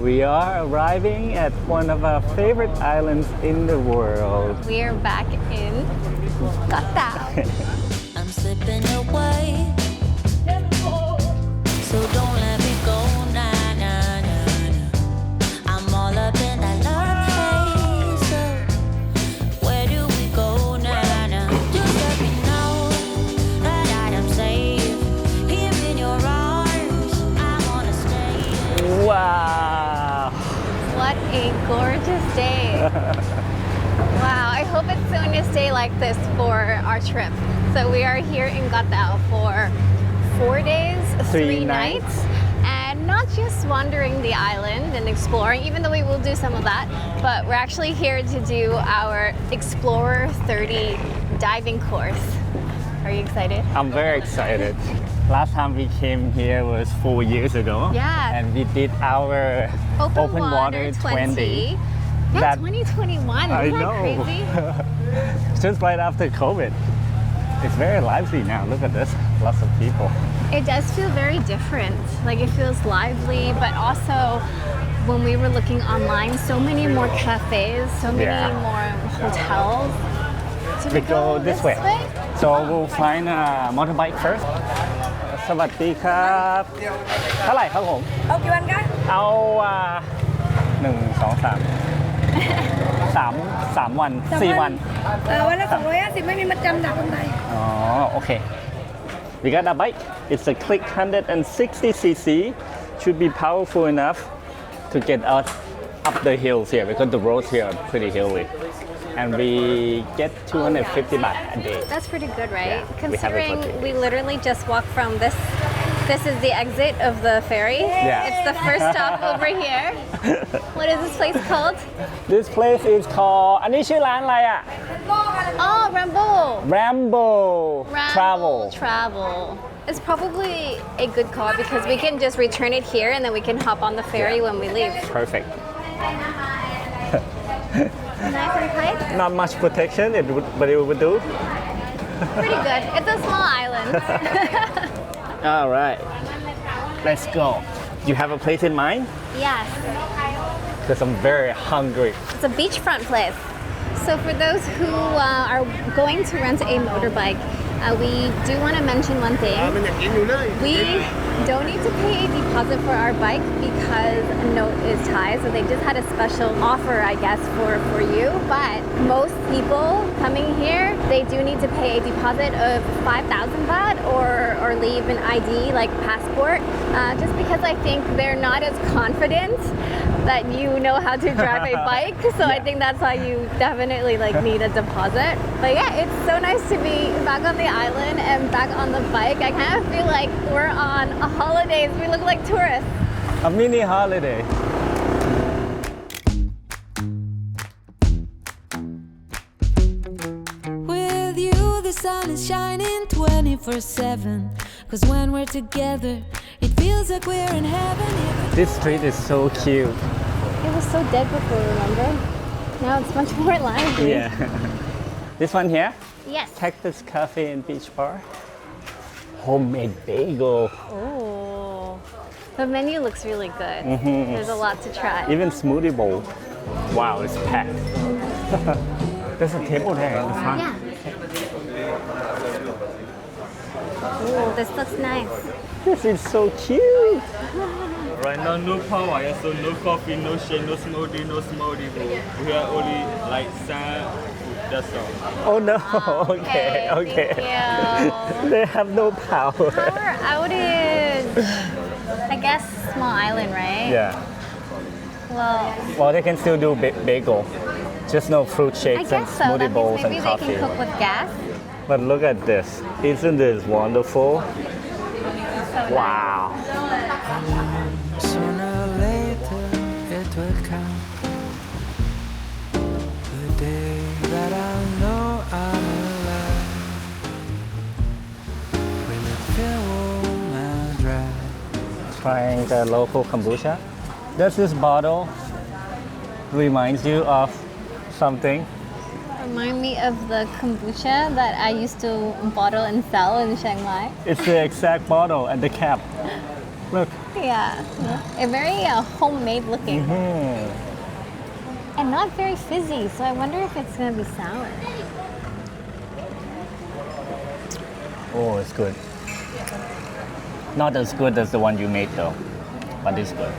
We are arriving at one of our favorite islands in the world. We are back in Koh Tao. I'm slipping away, so don't let me go, nah, nah, nah, nah. I'm all up in that love haze, so where do we go, nah, nah? Just let me know that I am safe here in your arms. I wanna stay. Wow! What a gorgeous day. Wow, I hope it's going to stay like this for our trip. So we are here in Koh Tao for 4 days, 3 nights. And not just wandering the island and exploring, even though we will do some of that, but we're actually here to do our Explorer 30 diving course. Are you excited? I'm very excited. Last time we came here was 4 years ago. Yeah. And we did our Open Water 20. Yeah, That- 2021. I Isn't that know. crazy? Just right after COVID. It's very lively now. Look at this. Lots of people. It does feel very different. Like it feels lively, but also when we were looking online, so many more cafes, so many Yeah. more hotels. Should We go this way. So we'll find a motorbike first. สวัสดีครับเท่าไหร่ครับผม เอากี่วันคะ เอา1 2 3 3 วัน4 วัน วันละ250ไม่มีมัดจำจากคนไทย อ๋อโอเค We got a bike. It's a Click 160cc. Should be powerful enough to get us up the hills here because the roads here are pretty hilly. And we get 250 baht a day. That's pretty good, right? Yeah, we have it for Considering free. we literally just walked from this. This is the exit of the ferry. Yeah. It's the first stop over here. What is this place called? This place is called อันนี้ชื่อร้านอะไรอ่ะ Oh, Rambo. Rambo Travel. Travel. It's probably a good call because we can just return it here and then we can hop on the ferry Yeah. when we leave. Perfect. Nice and tight. Not much protection, but it would do. Pretty good. It's a small island. All right, let's go. You have a place in mind? Yes. Because I'm very hungry. It's a beachfront place. So for those who are going to rent a motorbike, we do want to mention one thing. We don't need to pay a deposit for our bike because note is Thai. So they just had a special offer, I guess, for you. But most people coming here, they do need to pay a deposit of 5,000 baht or leave an ID like passport, just because I think they're not as confident that you know how to drive a bike. So I think that's why you definitely like need a deposit. But yeah, it's so nice to be back on the island and back on the bike. I kind of feel like we're on a holidays. We look like tourists. A mini holiday. With you, the sun is shining 24/7. Cause when we're together, it feels like we're in heaven. This street is so cute. It was so dead before, remember? Now it's much more lively. Yeah. This one here, Yes. Cactus Cafe and Beach Bar. Homemade bagel. Oh. The menu looks really good. There's a lot to try. Even smoothie bowl. Wow, it's packed. There's a table there in the front. Yeah. Ooh, this looks nice. This is so cute. Right now, no power, yeah, so no coffee, no shake, no smoothie, no smoothie bowl. We have only like sad food, that's all. Oh no. Okay, Okay. thank you. They have no power. Our outage. I guess small island, right? Yeah. Well, They can still do bagel. Just no fruit I shakes and guess so. smoothie That bowls means maybe and they coffee. can cook with gas. But look at this. Isn't this wonderful? So Wow. Sooner or later it will come, the day that I know I'm alive. When it feel warm and dry. Trying the local kombucha. Does this bottle reminds you of something? Remind me of the kombucha that I used to bottle and sell in Chiang Mai. It's the exact bottle and the cap. Look. Yeah, a very homemade looking. And not very fizzy, so I wonder if it's gonna be sour. Oh, it's good. Not as good as the one you made though, but it's good.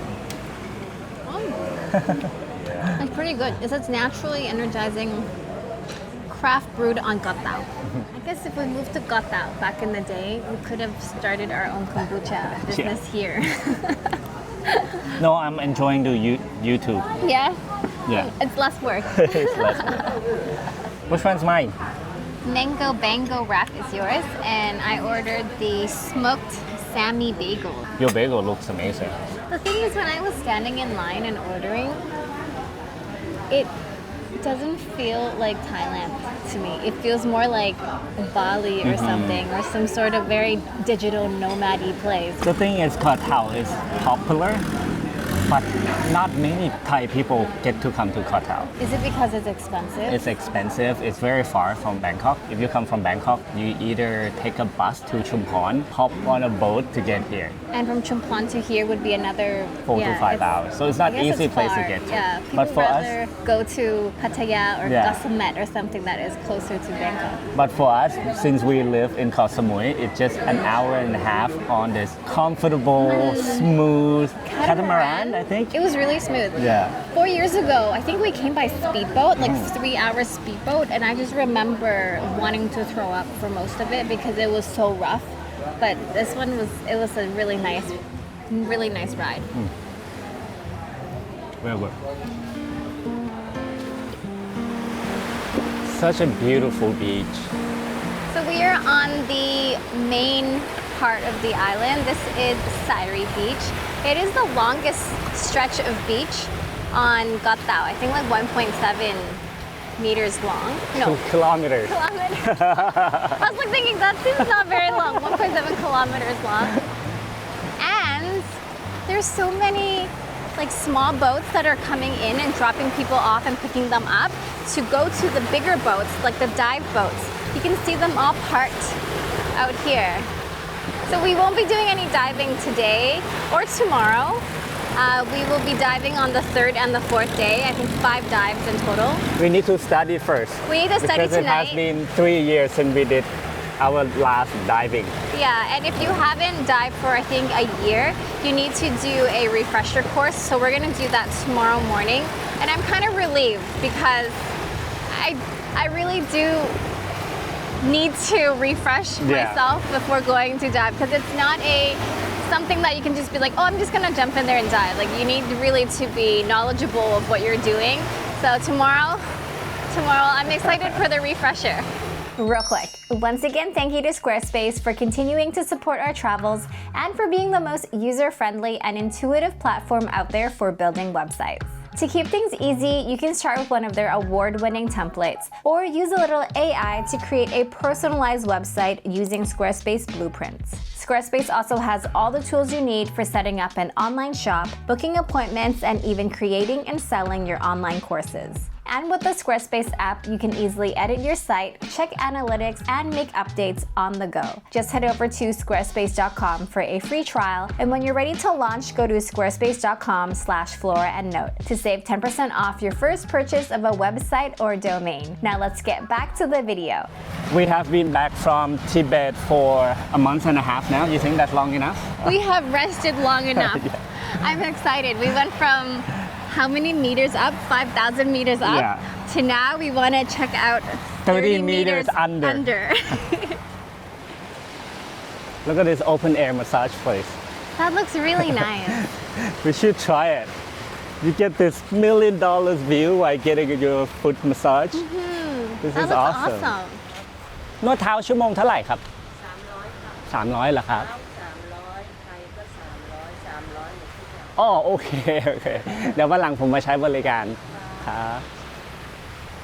It's pretty good. It's naturally energizing, craft brewed on Koh Tao. I guess if we moved to Koh Tao back in the day, we could have started our own kombucha business here. No, I'm enjoying the YouTube. Yeah? Yeah. It's less work. It's less good. Which one's mine? Mango Bango wrap is yours, and I ordered the smoked Sammy bagel. Your bagel looks amazing. The thing is, when I was standing in line and ordering, it doesn't feel like Thailand to me. It feels more like Bali or something, or some sort of very digital nomad-y place. The thing is, Koh Tao is popular, but not many Thai people get to come to Koh Tao. Is it because it's expensive? It's expensive. It's very far from Bangkok. If you come from Bangkok, you either take a bus to Chumphon, hop on a boat to get here. And from Chumphon to here would be another 4 to 5 hours. So it's not I guess easy it's place to far. get to. Yeah, people But for us, rather go to Pattaya or Yeah. Gossamet or something that is closer to Bangkok. but for us, since we live in Koh Samui, it's just an hour and a half on this comfortable, smooth catamaran, I think. It was really smooth. Yeah. 4 years ago, I think we came by speedboat, like 3-hour speedboat, and I just remember wanting to throw up for most of it because it was so rough. But this one was a really nice ride. Very good. Such a beautiful beach. So we are on the main part of the island. This is Sairee Beach. It is the longest stretch of beach on Koh Tao. I think like 1.7 meters long. No, 2 kilometers. kilometers. I was like thinking that seems not very long. 1.7 kilometers long. And there's so many like small boats that are coming in and dropping people off and picking them up to go to the bigger boats, like the dive boats. You can see them all parked out here. So we won't be doing any diving today or tomorrow. We will be diving on the 3rd and the 4th day. I think 5 dives in total. We need to study first. We need to study because tonight. it has been 3 years since we did our last diving. Yeah, and if you haven't dived for I think a year, you need to do a refresher course. So we're gonna do that tomorrow morning. And I'm kind of relieved because I really do need to refresh myself before going to dive because it's not something that you can just be like, oh, I'm just gonna jump in there and dive. Like you need really to be knowledgeable of what you're doing. So tomorrow I'm excited for the refresher. Real quick, once again, thank you to Squarespace for continuing to support our travels and for being the most user-friendly and intuitive platform out there for building websites. To keep things easy, you can start with one of their award-winning templates or use a little AI to create a personalized website using Squarespace blueprints. Squarespace also has all the tools you need for setting up an online shop, booking appointments, and even creating and selling your online courses. And with the Squarespace app, you can easily edit your site, check analytics, and make updates on the go. Just head over to squarespace.com for a free trial, and when you're ready to launch, go to squarespace.com/Flora and note to save 10% off your first purchase of a website or domain. Now let's get back to the video. We have been back from Tibet for a month and a half now. You think that's long enough? We have rested long enough. I'm excited. We went from how many meters up? 5,000 meters up. Yeah. To now we want to check out 30 meters under. Look at this open air massage place. That looks really nice. We should try it. You get this $1 million view while getting your foot massage. This That is looks awesome. awesome. นวดเท้าชั่วโมงเท่าไหร่ครับ 300เหรอครับ อ๋อโอเคโอเค เดี๋ยววันหลังผมมาใช้บริการครับ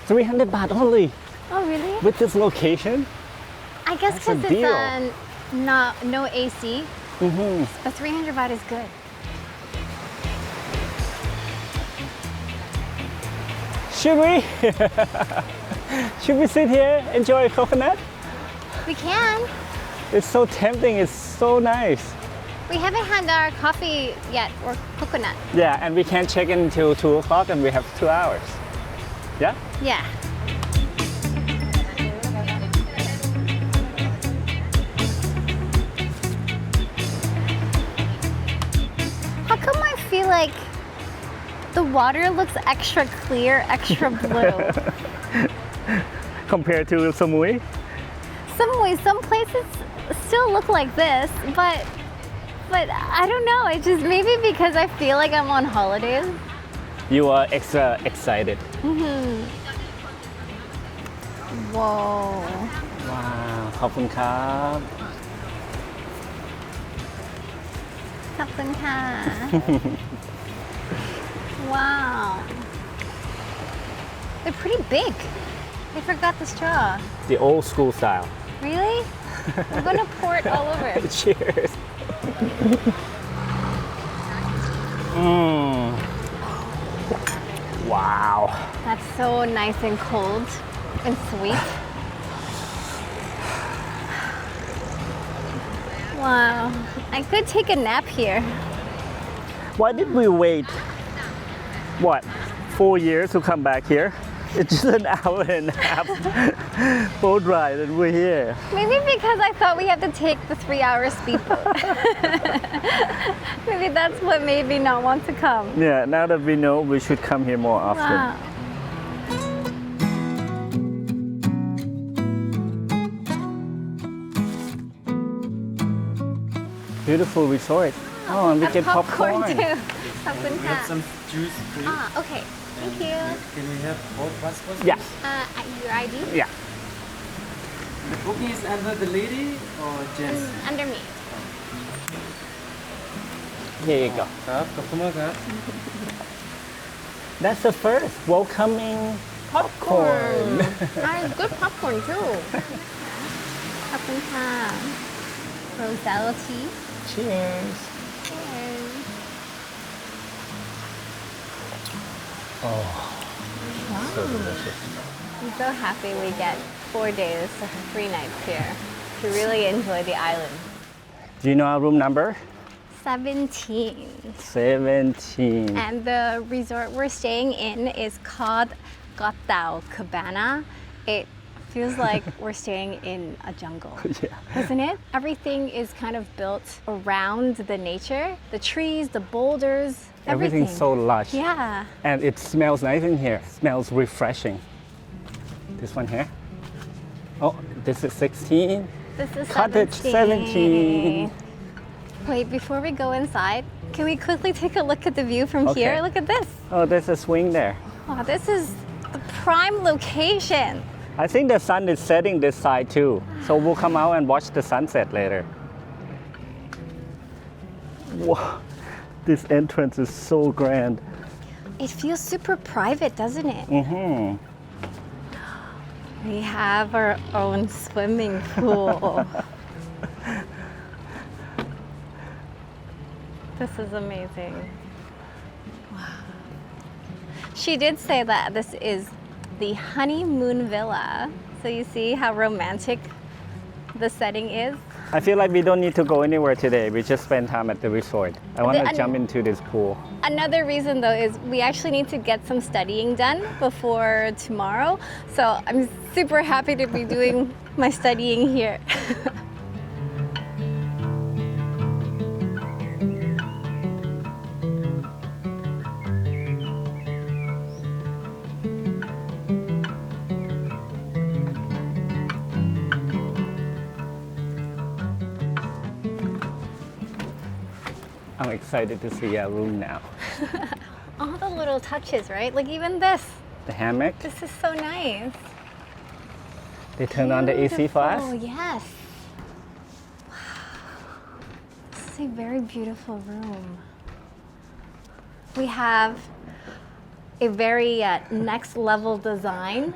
300 baht only Oh really? with this location I guess That's a because it's deal. no AC, but 300 baht is good. Should we should we sit here enjoy coconut We can. It's so tempting it's so nice We haven't had our coffee yet or coconut. Yeah, and we can't check in until 2 o'clock and we have 2 hours. Yeah? Yeah. How come I feel like the water looks extra clear, extra blue? Compared to Samui? Some places still look like this, but I don't know. It's just maybe because I feel like I'm on holidays. You are extra excited. Whoa. Wow, ขอบคุณครับ ขอบคุณค่ะ Wow. They're pretty big. I forgot the straw. The old school style. Really? I'm gonna pour it all over. Cheers. Wow. That's so nice and cold and sweet. Wow. I could take a nap here. Why did we wait, what, 4 years to come back here? It's just an hour and a half boat ride and we're here. Maybe because I thought we had to take the 3-hour speedboat. Maybe that's what made me not want to come. Yeah, now that we know, we should come here more often. Wow. Beautiful resort. Oh, and we And get popcorn popcorn. too. Popcorn We have some juice for you. Ah, okay. Thank you. Can we have both passports? Yeah, Your ID? yeah. The booking is under the lady or gents? Under me. Here you go. ครับ ขอบคุณมากครับ That's the first welcoming popcorn. Good popcorn too. Popcorn Rosella tea. Cheers. Cheers. Oh, so delicious. I'm so happy we get 4 days, 3 nights here to really enjoy the island. Do you know our room number? 17. 17. And the resort we're staying in is called Koh Tao Cabana. It feels like we're staying in a jungle. Yeah. Isn't it? Everything is kind of built around the nature, the trees, the boulders, everything. Everything's so lush. Yeah. And it smells nice in here. Smells refreshing. This one here. Oh, this is 16. This is Cottage 17. Wait, before we go inside, can we quickly take a look at the view from Okay. here? Look at this. Oh, there's a swing there. Oh, this is the prime location. I think the sun is setting this side too. So we'll come out and watch the sunset later. Wow, this entrance is so grand. It feels super private, doesn't it? Mm-hmm. We have our own swimming pool. This is amazing. Wow. She did say that this is the honeymoon villa. So you see how romantic the setting is? I feel like we don't need to go anywhere today. We just spend time at the resort. I want to The- jump into this pool. Another reason though is we actually need to get some studying done before tomorrow. So I'm super happy to be doing my studying here. I'm excited to see our room now. All the little touches, right? Like even this. The hammock, This is so nice. they turn on the AC for Oh, us. yes. Wow. This is a very beautiful room. We have a very next level design.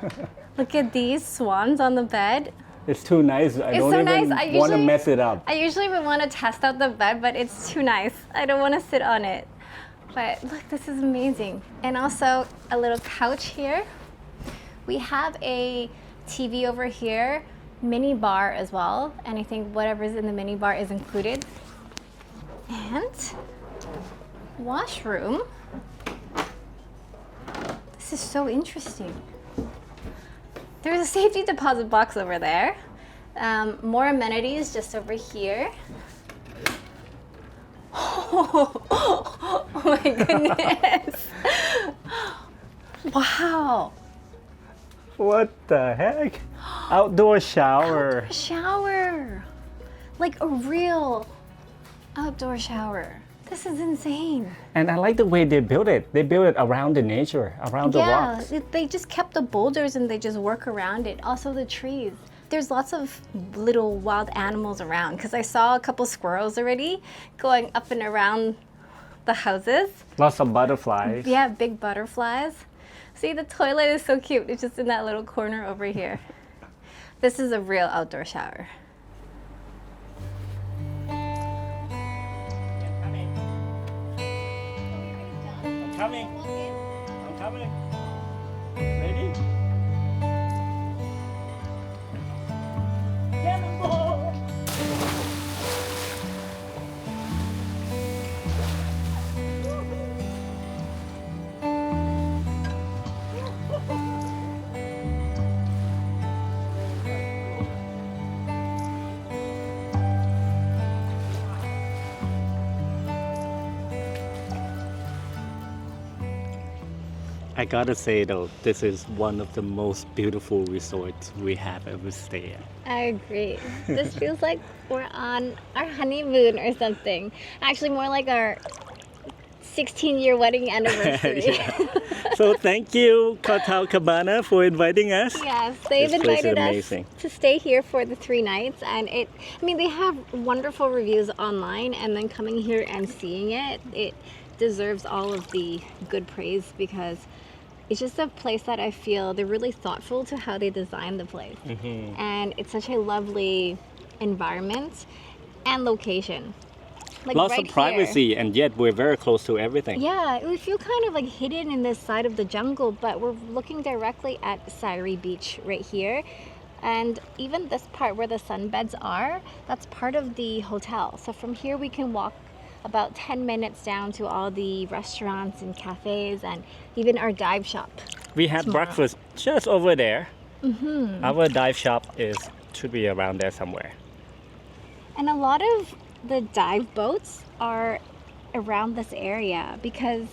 Look at these swans on the bed. It's too nice. I It's don't so even nice. want to mess it up. I usually would want to test out the bed, but it's too nice. I don't want to sit on it. But look, this is amazing. And also a little couch here. We have a TV over here, mini bar as well. And I think whatever's in the mini bar is included. And washroom. This is so interesting. There's a safety deposit box over there. More amenities just over here. Oh my goodness. Wow. What the heck? Outdoor shower. Shower. Like a real outdoor shower. This is insane. And I like the way they built it. They built it around the nature, around the rocks. They just kept the boulders and they just work around it. Also the trees. There's lots of little wild animals around because I saw a couple squirrels already going up and around the houses. Lots of butterflies. Yeah, big butterflies. See, the toilet is so cute. It's just in that little corner over here. This is a real outdoor shower. I'm coming. Ready? Cannonball! I gotta say though, this is one of the most beautiful resorts we have ever stayed at. I agree. This feels like we're on our honeymoon or something. Actually, more like our 16-year wedding anniversary. So thank you, Koh Tao Cabana, for inviting us. Yes, they've This place is invited us amazing. to stay here for the 3 nights, and they have wonderful reviews online, and then coming here and seeing it deserves all of the good praise because it's just a place that I feel they're really thoughtful to how they design the place. And it's such a lovely environment and location. Like Lots right of privacy, and yet we're very close to everything. Yeah, we feel kind of like hidden in this side of the jungle, but we're looking directly at Sairee Beach right here. And even this part where the sunbeds are, that's part of the hotel. So from here we can walk about 10 minutes down to all the restaurants and cafes and even our dive shop. We had Tomorrow. breakfast just over there. Our dive shop should be around there somewhere. And a lot of the dive boats are around this area because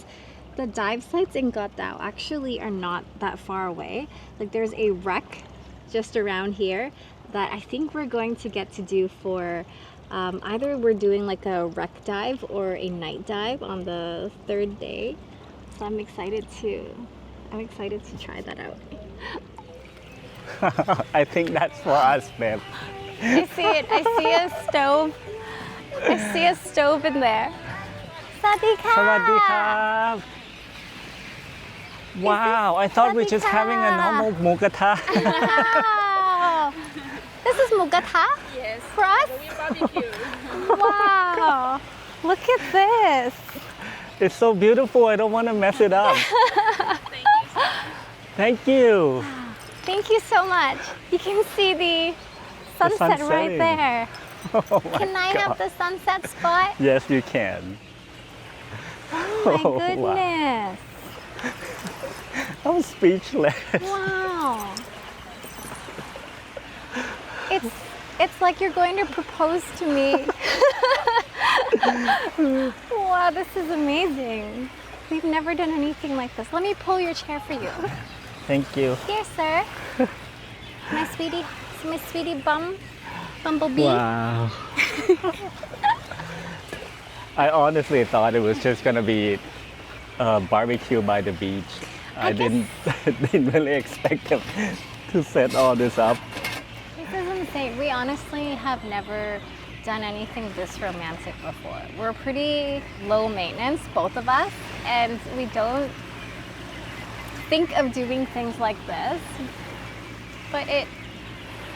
the dive sites in Koh Tao actually are not that far away. Like there's a wreck just around here that I think we're going to get to do for either we're doing like a wreck dive or a night dive on the 3rd day. So I'm excited to try that out. I think that's for us, babe. I see it. I see a stove. I see a stove in there. Sawadee-ka! สวัสดีครับ Wow, I thought we were just having a normal หมูกระทะ Wow. This is mugata? Yes. For us? We barbecue. Wow. Look at this. It's so beautiful, I don't want to mess it up. Thank you. Thank you so much. You can see the sunset right setting. there. Oh my Can I have God. the sunset spot? Yes, you can. Oh my Oh, wow. goodness. I'm speechless. Wow. It's like you're going to propose to me. Wow, this is amazing. We've never done anything like this. Let me pull your chair for you. Thank you. Here, sir. My sweetie bumblebee. Wow. I honestly thought it was just gonna be a barbecue by the beach. I didn't really expect them to set all this up. This is insane. We honestly have never done anything this romantic before. We're pretty low maintenance, both of us, and we don't think of doing things like this. But it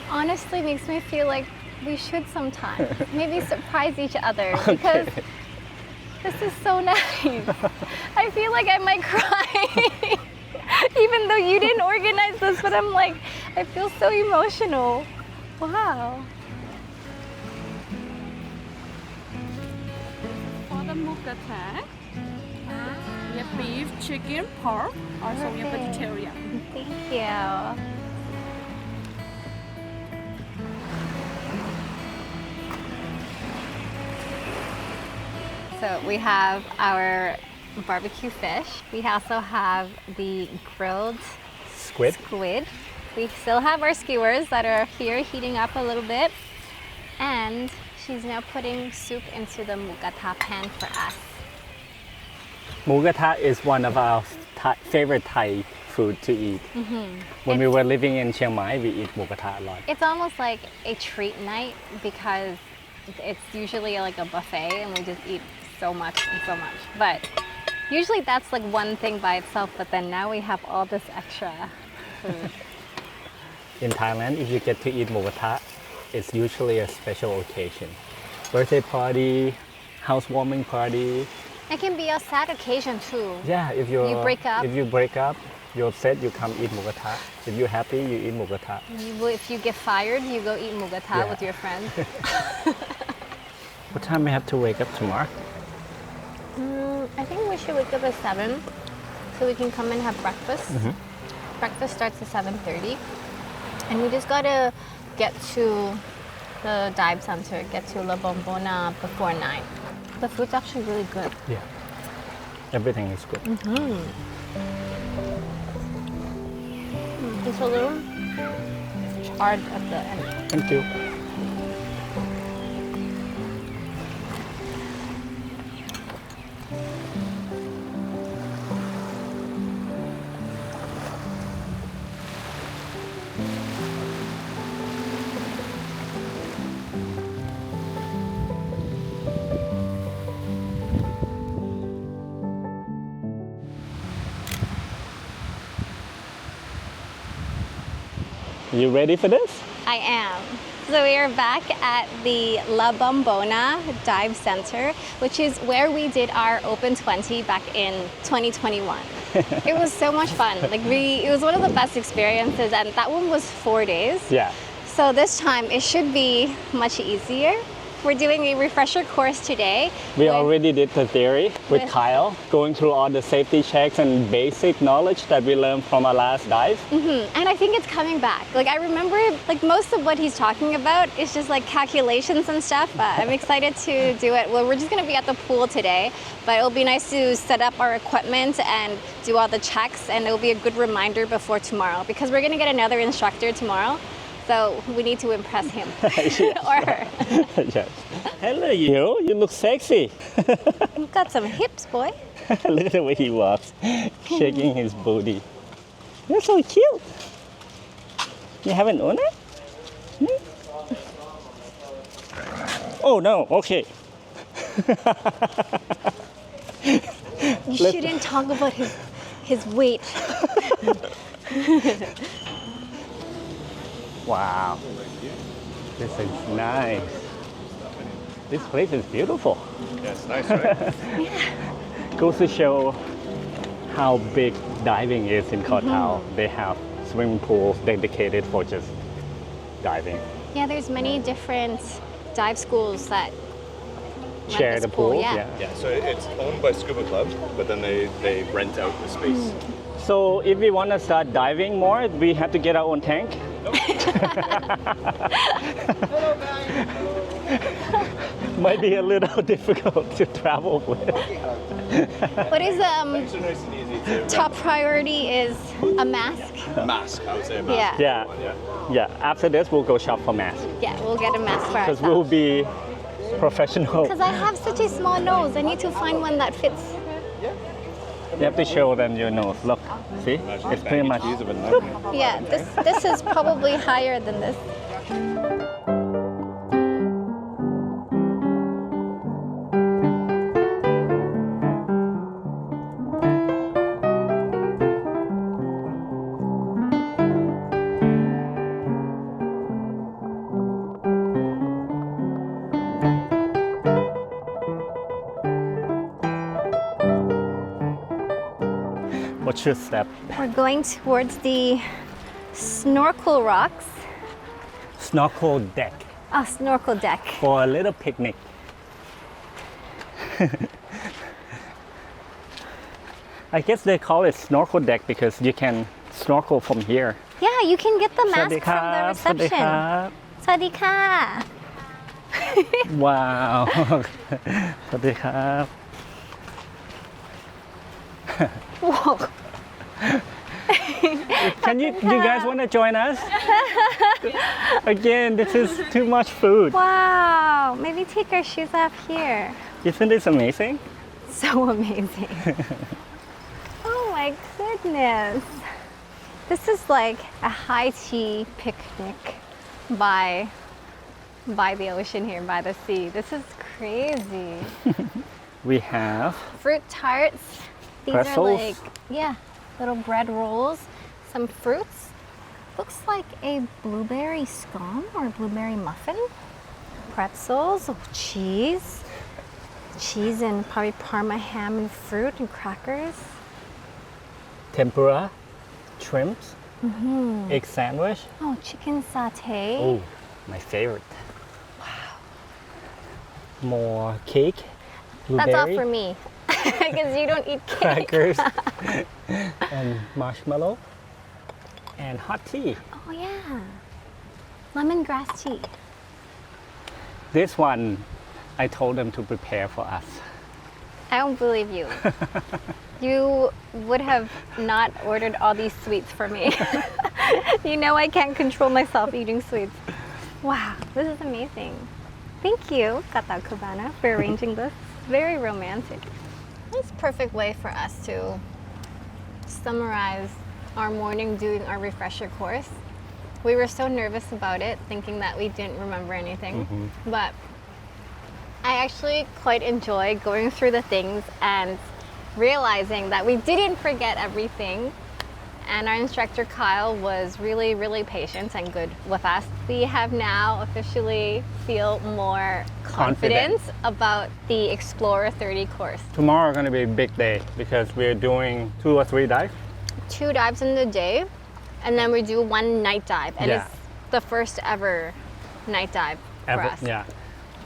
honestly makes me feel like we should sometimes maybe surprise each other because this is so nice. I feel like I might cry. Even though you didn't organize this, but I'm like, I feel so emotional. Wow. mukata. We have beef, chicken, pork, also we have Perfect. vegetarian. Thank you. So we have our barbecue fish. We also have the grilled Squid. squid. We still have our skewers that are here heating up a little bit. And she's now putting soup into the mukata pan for us. Mugata is one of our favorite Thai food to eat. When we were living in Chiang Mai, we eat mugata a lot. It's almost like a treat night because it's usually like a buffet and we just eat so much and so much. But usually that's like one thing by itself, but then now we have all this extra food. In Thailand, if you get to eat mugata, it's usually a special occasion. Birthday party, housewarming party. It can be a sad occasion too. Yeah, if you break up. If you break up, you're upset, you come eat mugata. If you're happy, you eat mugata. If you get fired, you go eat mugata Yeah. with your friends. What time we have to wake up tomorrow? I think we should wake up at 7 so we can come and have breakfast. Breakfast starts at 7:30. And we just gotta get to the dive center, get to La Bombona before 9. The food's actually really good. Yeah. Everything is good. It's a little charred at the end. Thank you. You ready for this? I am. So we are back at the La Bombona Dive Center, which is where we did our Open 20 back in 2021. It was so much fun. It was one of the best experiences, and that one was 4 days. Yeah. So this time it should be much easier. We're doing a refresher course today. We with- already did the theory with with- Kyle, going through all the safety checks and basic knowledge that we learned from our last dive. And I think it's coming back. I remember most of what he's talking about is just calculations and stuff. I'm excited to do it. Well, we're just gonna be at the pool today, but it'll be nice to set up our equipment and do all the checks, and it'll be a good reminder before tomorrow because we're gonna get another instructor tomorrow. So we need to impress him or her. Yes. Hello, you. You look sexy. You've got some hips, boy. Look at the way he walks, shaking his booty. You're so cute. You have an owner? Oh no, okay. You shouldn't talk about his weight. Wow. This is nice. This place is beautiful. Yeah, it's nice, right? Goes to show how big diving is in Koh Tao. They have swimming pools dedicated for just diving. Yeah, there's many different dive schools that rent Share this the pool. Yeah. Yeah, so it's owned by Scuba Club, but then they rent out the space. So if we want to start diving more, we have to get our own tank. Might be a little difficult to travel with. What is It's nice and easy to top priority is a mask. mask, I would say a mask. Yeah. Yeah. After this, we'll go shop for masks Yeah, we'll get a mask for because we'll ourselves. be professional. Because I have such a small nose, I need to find one that fits. You have to show them your nose. Look, see? It's pretty much. Yeah, this is probably higher than this. What's your step? We're going towards the snorkel rocks. Snorkel deck Oh, snorkel deck. for a little picnic. I guess they call it snorkel deck because you can snorkel from here. Yeah, you can get the สวัสดี mask ครั from the บ สวัสดีค reception. รับ สวัสดีค่ะ ว้าว สวัสดีครับ Whoa. Can you guys want to join us? Again, this is too much food. Wow. Maybe take our shoes off here. Isn't this amazing? So amazing. Oh my goodness. This is like a high tea picnic by the ocean here, by the sea. This is crazy. We have Fruit tarts. These Pretzels. are like, yeah, little bread rolls, some fruits. Looks like a blueberry scone or blueberry muffin. Pretzels, oh, cheese. Cheese and probably Parma ham and fruit and crackers. tempura, shrimps, egg sandwich. Oh, chicken satay. Oh, my favorite. Wow. More cake, That's all blueberry, for me. Because you don't eat cake. crackers, and marshmallow, and hot tea. Oh, yeah. Lemongrass tea. This one, I told them to prepare for us. I don't believe you. You would have not ordered all these sweets for me. You know I can't control myself eating sweets. Wow, this is amazing. Thank you, Koh Tao Cabana, for arranging this. Very romantic. It's a perfect way for us to summarize our morning doing our refresher course. We were so nervous about it, thinking that we didn't remember anything. But I actually quite enjoy going through the things and realizing that we didn't forget everything. And our instructor Kyle was really, really patient and good with us. We have now officially feel more confidence about the Explorer 30 course. Tomorrow is going to be a big day because we're doing 2 or 3 dives. 2 dives in the day, and then we do 1 night dive. And Yeah. it's the first ever night dive for us. Yeah.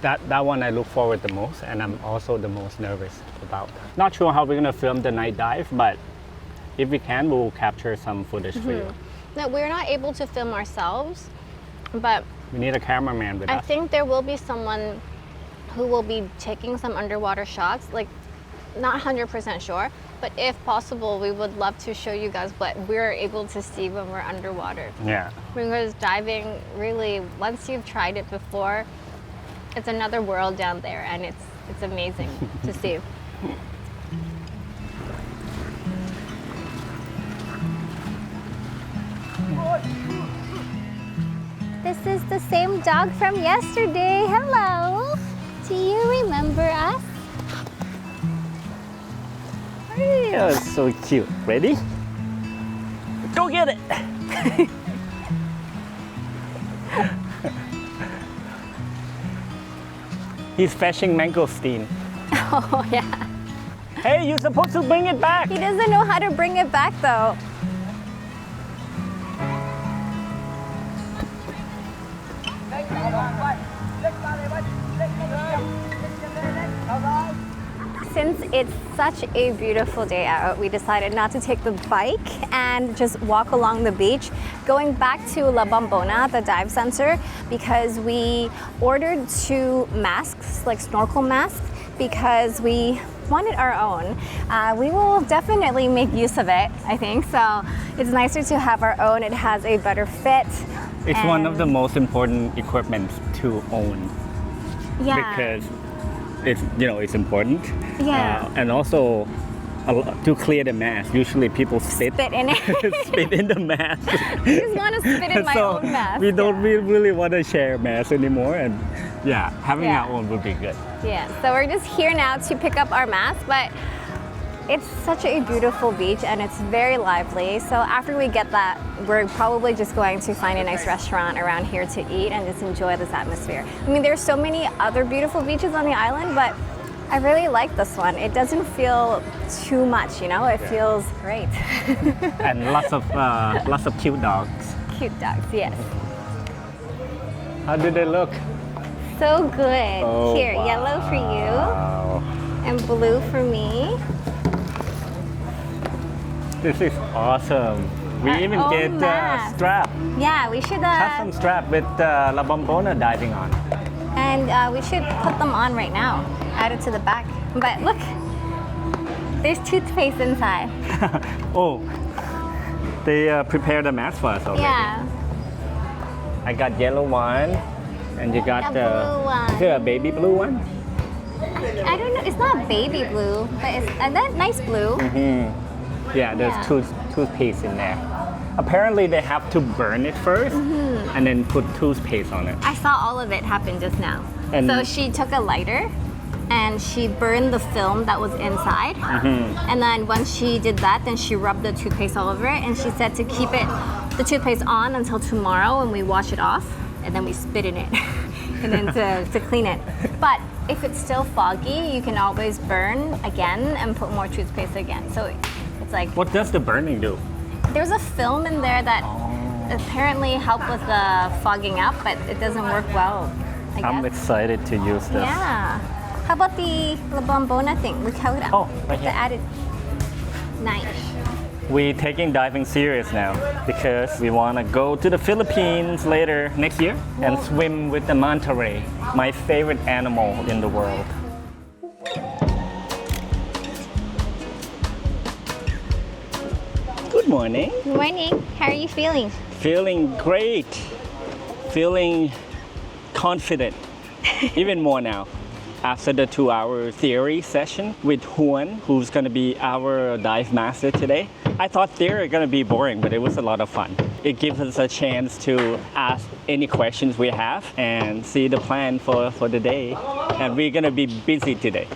That one I look forward the most, and I'm also the most nervous about. Not sure how we're going to film the night dive, but if we can, we'll capture some footage for you. Now, we're not able to film ourselves, but We need a cameraman with I us. think there will be someone who will be taking some underwater shots, like not 100% sure, but if possible, we would love to show you guys what we're able to see when we're underwater. Yeah. Because diving really, once you've tried it before, it's another world down there, and it's amazing to see. This is the same dog from yesterday. Hello. Do you remember us? Yeah, so cute. Ready? Go get it! He's fetching mangosteen. Oh, yeah. Hey, you're supposed to bring it back! He doesn't know how to bring it back, though. Since it's such a beautiful day out, we decided not to take the bike and just walk along the beach, going back to La Bombona, the dive center, because we ordered 2 masks, like snorkel masks, because we wanted our own. We will definitely make use of it, I think. So it's nicer to have our own. It has a better fit. It's one of and- the most important equipment to own yeah. because it's important. Yeah. And also to clear the mask. Usually people spit in it. spit in the mask. I just want to spit in my So own mask. we don't yeah. really want to share masks anymore, and yeah, having Yeah. our own would be good. Yeah, so we're just here now to pick up our mask, but it's such a beautiful beach and it's very lively. So after we get that, we're probably just going to find a nice restaurant around here to eat and just enjoy this atmosphere. I mean, there's so many other beautiful beaches on the island, but I really like this one. It doesn't feel too much, you know? It feels great. And lots of cute dogs. Cute dogs, yes. How do they look? So good. Oh, Here, yellow for you wow. and blue for me. This is awesome. We Our even own get mask. strap, Yeah, we should custom strap with La Bombona Diving on. and we should put them on right now. Add it to the back. But look, there's toothpaste inside. Oh, they prepared a mask for us already. Yeah. I got yellow one, and you got The blue one. Is there a baby blue one? I don't know. It's not baby blue, but it's that nice blue. Yeah, there's Yeah. toothpaste in there. Apparently, they have to burn it 1st and then put toothpaste on it. I saw all of it happen just now. And- So she took a lighter and she burned the film that was inside. And then once she did that, then she rubbed the toothpaste all over it. And she said to keep the toothpaste on until tomorrow when we wash it off. And then we spit in it. And then to clean it. But if it's still foggy, you can always burn again and put more toothpaste again. So it's like, What does the burning do? there's a film in there that apparently helped with the fogging up, but it doesn't work well, I I'm guess. excited to use this. Yeah. How about the La Bombona thing? Look how it Oh, right here. the added. Nice. We're taking diving serious now because we want to go to the Philippines later next year and swim with the manta ray, my favorite animal in the world. Good morning. Good morning. How are you feeling? Feeling great. Feeling confident. Even more now. After the 2-hour theory session with Huan, who's going to be our dive master today. I thought theory was going to be boring, but it was a lot of fun. It gives us a chance to ask any questions we have and see the plan for the day. And we're going to be busy today.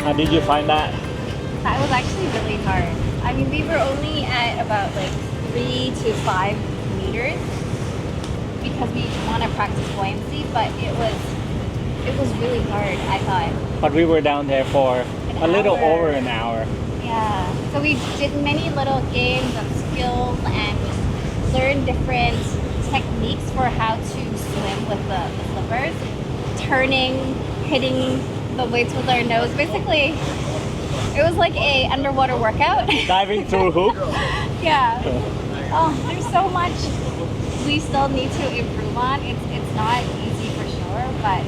How did you find that? That was actually really hard. I mean, we were only at about like 3 to 5 meters because we want to practice buoyancy, but it was really hard, I thought. But we were down there for a little hour. over an hour. Yeah. So we did many little games of skills and learned different techniques for how to swim with the flippers, turning, hitting the weights with our nose. Basically, it was like a underwater workout. Diving through hoop. Yeah. Oh, there's so much we still need to improve on. It's not easy for sure, but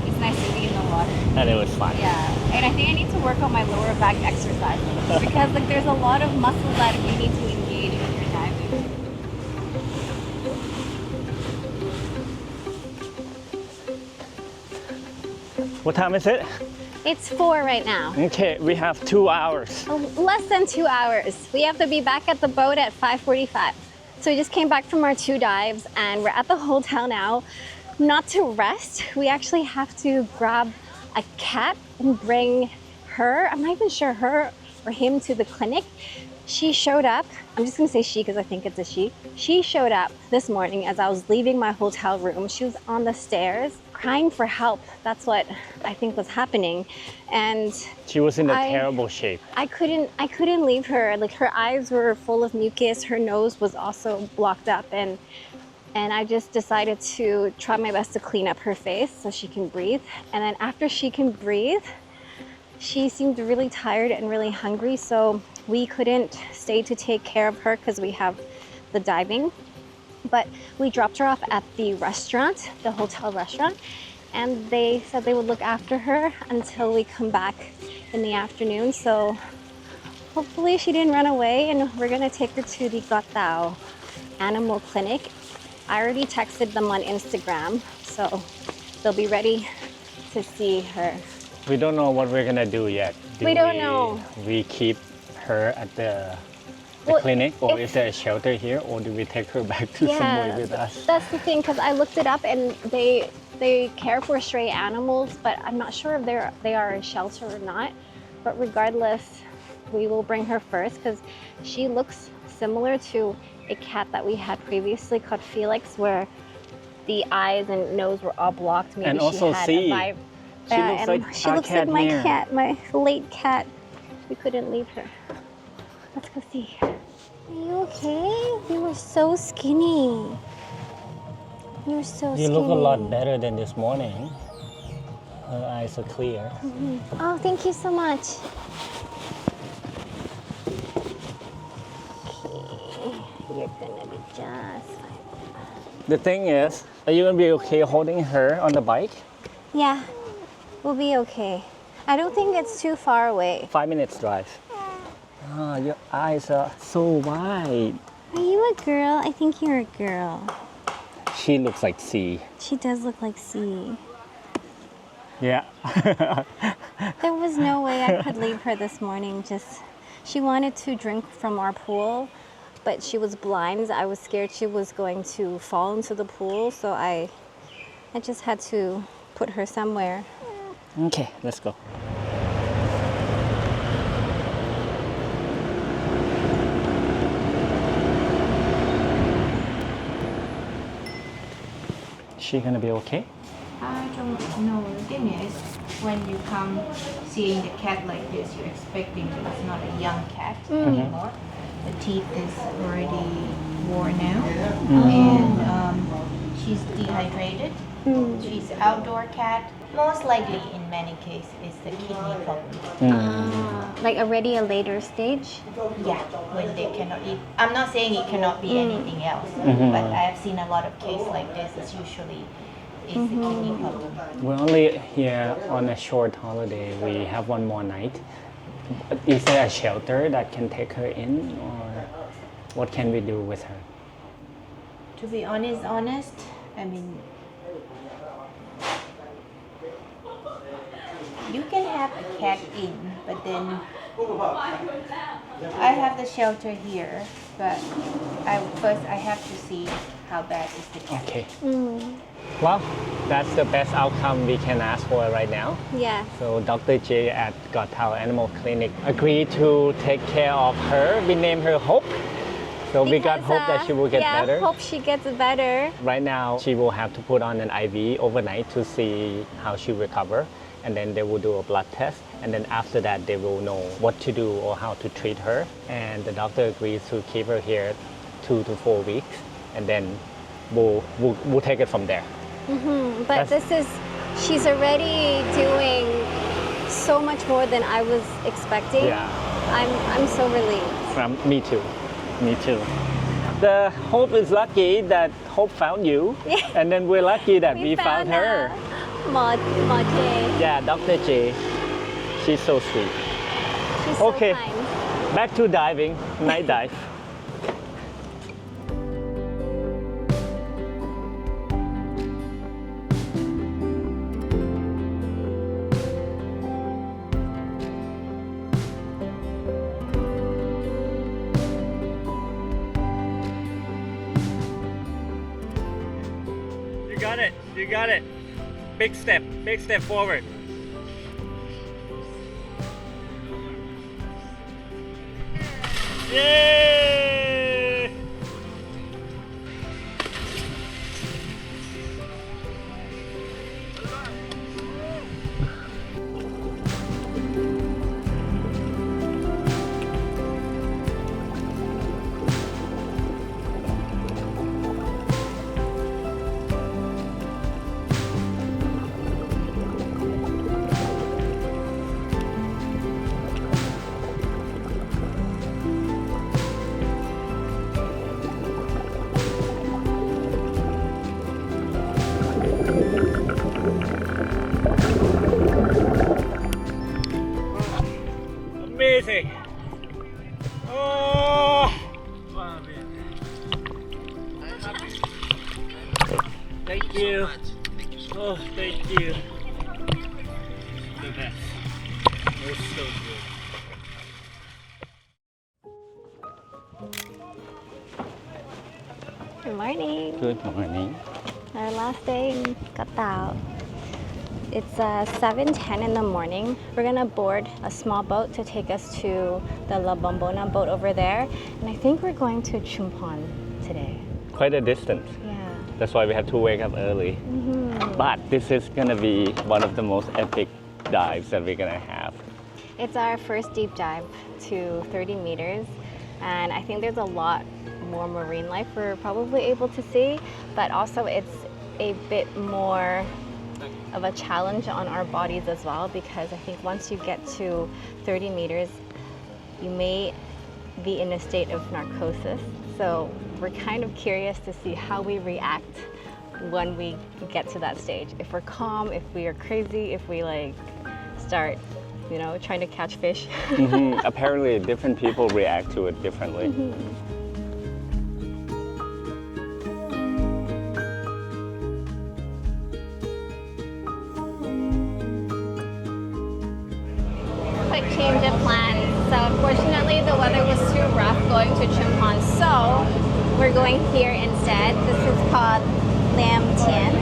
it's nice to be in the water. And it was fun. Yeah, and I think I need to work on my lower back exercises because like there's a lot of muscles that you need to engage when you're diving. What time is it? It's 4 right now. Okay, we have 2 hours. Less than 2 hours. We have to be back at the boat at 5:45. So we just came back from our 2 dives and we're at the hotel now. Not to rest, we actually have to grab a cat and bring her, I'm not even sure her or him, to the clinic. She showed up, I'm just gonna say she because I think it's a she. She showed up this morning as I was leaving my hotel room. She was on the stairs crying for help. That's what I think was happening. And She was in a terrible shape. I couldn't leave her. Like her eyes were full of mucus, her nose was also blocked up, and I just decided to try my best to clean up her face so she can breathe. And then after she can breathe, she seemed really tired and really hungry, so we couldn't stay to take care of her because we have the diving. But we dropped her off at the restaurant, the hotel restaurant, and they said they would look after her until we come back in the afternoon. So hopefully she didn't run away, and we're gonna take her to the Koh Tao Animal Clinic. I already texted them on Instagram, so they'll be ready to see her. We don't know what we're gonna do yet. We don't know. We keep her at the Well, clinic, or if- is there a shelter here, or do we take her back to somewhere with us? That's the thing, because I looked it up and they care for stray animals, but I'm not sure if they are a shelter or not. But regardless, we will bring her first because she looks similar to a cat that we had previously called Felix, where the eyes and nose were all blocked. Maybe And she also had C. a vibe. She looks like she our looks cat like my here. cat, my late cat. We couldn't leave her. Let's go see. Are you okay? You were so skinny. You were so skinny. You look a lot better than this morning. Her eyes are clear. Oh, thank you so much. Okay, you're gonna be just fine. The thing is, are you gonna be okay holding her on the bike? Yeah, we'll be okay. I don't think it's too far away. 5 minutes drive. Ah, your eyes are so wide. Are you a girl? I think you're a girl. She looks like C. She does look like C. Yeah. There was no way I could leave her this morning. She wanted to drink from our pool, but she was blind. I was scared she was going to fall into the pool, so I just had to put her somewhere. Okay, let's go. She gonna be okay? I don't know. The thing is, when you come seeing the cat like this, you're expecting it's not a young cat anymore. The teeth is already worn out, and she's dehydrated. She's an outdoor cat. Most likely, in many cases, it's the kidney problem. Like already a later stage? Yeah, when they cannot eat. I'm not saying it cannot be anything else, but I have seen a lot of cases like this. It's usually the kidney problem. We're only here on a short holiday. We have one more night. Is there a shelter that can take her in, or what can we do with her? To be honest, I mean, you can have a cat in, but then I have the shelter here, but I have to see how bad is the cat. Okay. Well, that's the best outcome we can ask for right now. Yeah. So Dr. J at Koh Tao Animal Clinic agreed to take care of her. We named her Hope. So we got hope that she will get better. Yeah, hope she gets better. Right now, she will have to put on an IV overnight to see how she recover. And then they will do a blood test. And then after that, they will know what to do or how to treat her. And the doctor agrees to keep her here 2 to 4 weeks. And then we'll take it from there. But she's already doing so much more than I was expecting. Yeah. I'm so relieved. Me too. Me too. The Hope is lucky that Hope found you. And then we're lucky that we found her. Ma J. Yeah, Dr. J. She's so sweet. She's so Okay. kind. Back to diving, night dive. You got it. Big step forward. Yay! Amazing. Oh. Thank you. Oh, thank you. The best. It was so good. Good morning. Good morning. Our last day in Koh Tao. It's 7:10 in the morning. We're gonna board a small boat to take us to the La Bombona boat over there. And I think we're going to Chumpon today. Quite a distance. Yeah. That's why we have to wake up early. But this is gonna be one of the most epic dives that we're gonna have. It's our first deep dive to 30 meters. And I think there's a lot more marine life we're probably able to see. But also it's a bit more of a challenge on our bodies as well, because I think once you get to 30 meters, you may be in a state of narcosis. So we're kind of curious to see how we react when we get to that stage. If we're calm, if we are crazy, if we like start, you know, trying to catch fish. Apparently, different people react to it differently. Quick change of plans. So unfortunately the weather was too rough going to Chumpon, so we're going here instead. This is called Lam Tien.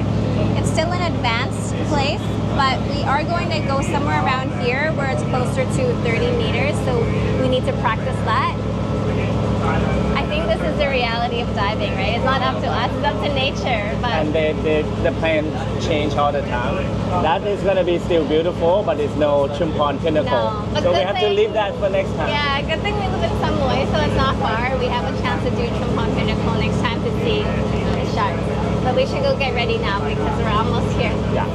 It's still an advanced place, but we are going to go somewhere around here where it's closer to 30 meters, so we need to practice that. I think this is the reality of diving, right? It's not up to us, it's up to nature. But And the plans change all the time. That is gonna be still beautiful, but it's no Chumpon pinnacle. No, but So we good have to thing- leave that for next time. yeah, good thing we live in Samoy, so it's not far. We have a chance to do Chumpon Pinnacle next time to see the sharks. But we should go get ready now because we're almost here. Yeah.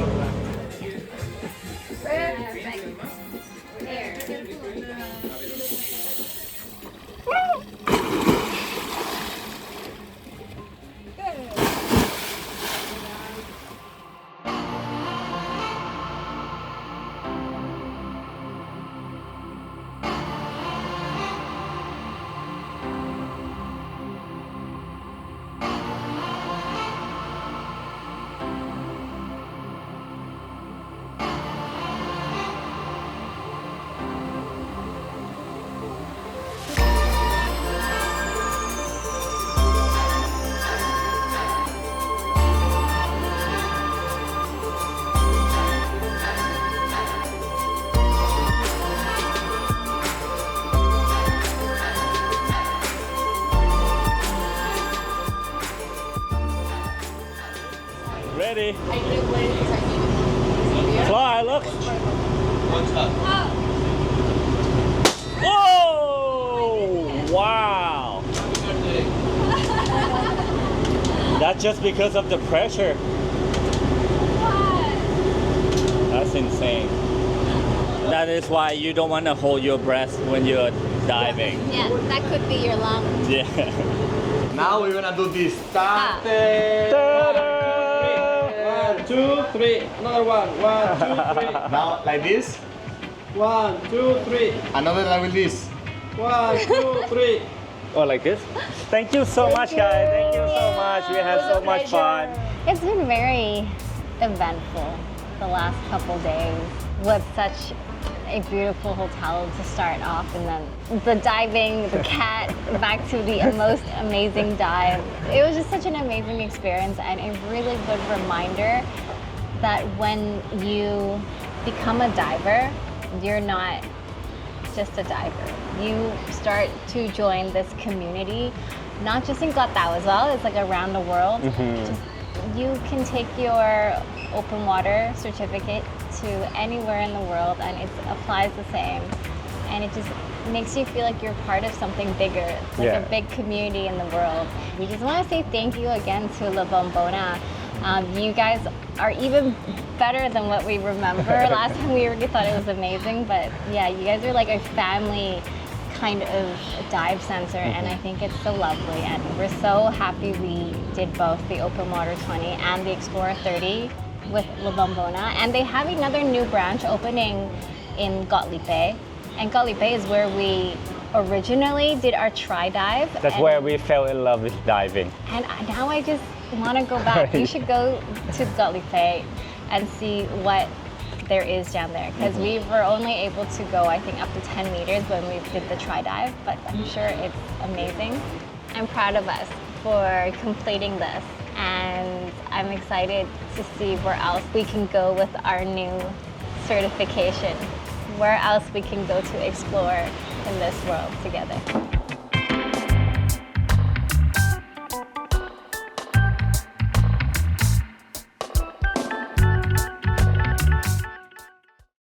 Ready? Fly, look. Whoa! Wow! That's just because of the pressure. That's insane. That is why you don't want to hold your breath when you're diving. Yeah, that could be your lungs. Yeah. Now we're gonna do this. Ah. One, two, three. Another one. One, two, three. Now like this. One, two, three. Another like with this. One, two, three. Oh, like this? Thank you so much, guys. Thank you so much. We had so much fun. It's been very eventful the last couple days with such a beautiful hotel to start off, and then the diving, the cat, back to the most amazing dive. It was just such an amazing experience and a really good reminder that when you become a diver, you're not just a diver. You start to join this community, not just in Koh Tao as well, it's like around the world. Just, you can take your open water certificate to anywhere in the world and it applies the same. And it just makes you feel like you're part of something bigger, like Yeah. a big community in the world. We just want to say thank you again to La Bombona. You guys are even better than what we remember. Last time we already thought it was amazing, but yeah, you guys are like a family kind of dive center, and I think it's so lovely. And we're so happy we did both the Open Water 20 and the Explorer 30 with La Bombona. And they have another new branch opening in Koh Lipe. And Koh Lipe is where we originally did our tri-dive. That's and- where we fell in love with diving. and now I just want to go back. You should go to Koh Lipe and see what there is down there, because we were only able to go, I think, up to 10 meters when we did the tri-dive, but I'm sure it's amazing. I'm proud of us for completing this. and I'm excited to see where else we can go with our new certification, where else we can go to explore in this world together.